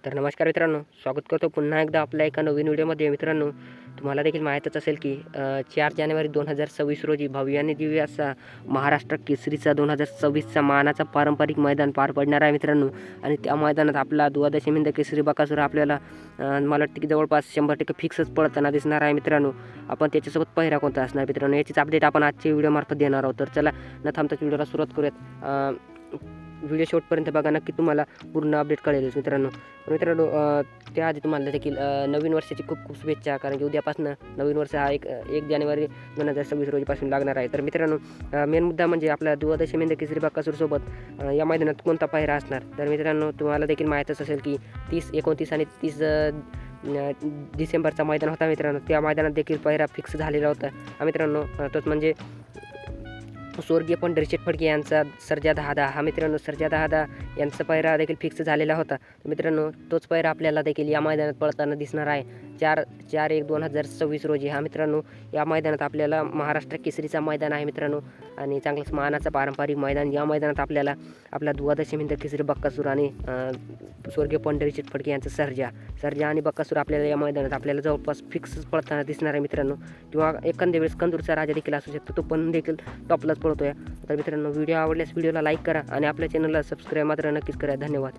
तर नमस्कार मित्रांनो, स्वागत करतो पुन्हा एकदा आपल्या एका नवीन व्हिडिओमध्ये. मित्रांनो, तुम्हाला देखील माहीतच असेल की 4 जानेवारी 2026 रोजी भव्य आणि दिव्य असा महाराष्ट्र केसरीचा 2026चा मानाचा पारंपरिक मैदान पार पडणार आहे मित्रांनो. आणि त्या मैदानात आपला द्वादशी हिंद केसरी बकासूर आपल्याला मला वाटतं की जवळपास 100% फिक्सच पळताना दिसणार आहे मित्रांनो. आपण त्याच्यासोबत पहिरा कोणता असणार मित्रांनो, याचीच अपडेट आपण आजच्या व्हिडिओमार्फत देणार आहोत. तर चला न थांबता व्हिडिओला सुरुवात करूयात. व्हिडिओ शेवटपर्यंत बघा, नक्की तुम्हाला पूर्ण अपडेट कळेलच मित्रांनो. त्याआधी तुम्हाला देखील नवीन वर्षाची खूप खूप शुभेच्छा, कारण की उद्यापासून नवीन वर्ष हा 1 जानेवारी 2026 रोजीपासून लागणार आहे. तर मित्रांनो, मेन मुद्दा म्हणजे आपला द्वादशी हिंद केसरी बकासूरसोबत या मैदानात कोणता पायरा असणार. तर मित्रांनो, तुम्हाला देखील माहीतच असेल की 30, 29 आणि 30 डिसेंबरचा मैदान होता मित्रांनो. त्या मैदानात देखील पायरा फिक्स झालेला होता मित्रांनो. तोच म्हणजे स्वर्गीय पंढरीशेठ फडके यांचा सर्जा 10-10 हा मित्रांनो. सर्जा 10-10 यांचा पायरा देखील फिक्स झालेला होता. तर मित्रांनो, तोच पायरा आपल्याला देखील या मैदानात पळताना दिसणार आहे 4/1/2026 रोजी. हा मित्रांनो, या मैदानात आपल्याला महाराष्ट्र केसरीचा मैदान आहे मित्रांनो, आणि चांगलंच मानाचं पारंपरिक मैदान. या मैदानात आपल्याला आपला द्वादशी हिंद केसरी बकासूर आणि स्वर्गीय पंढरीशेठ फडके यांचा सर्जा आणि बकासूर आपल्याला या मैदानात आपल्याला जवळपास फिक्सच पळताना दिसणार आहे मित्रांनो. किंवा एखाद्या वेळेस कंदूरचा राजा देखील असू शकतो, तो पण देखील टॉपलाच पळतोय. तर मित्रांनो, व्हिडिओ आवडल्यास व्हिडिओला लाईक करा आणि आपल्या चॅनलला सबस्क्राईब मात्र नक्कीच करा. धन्यवाद.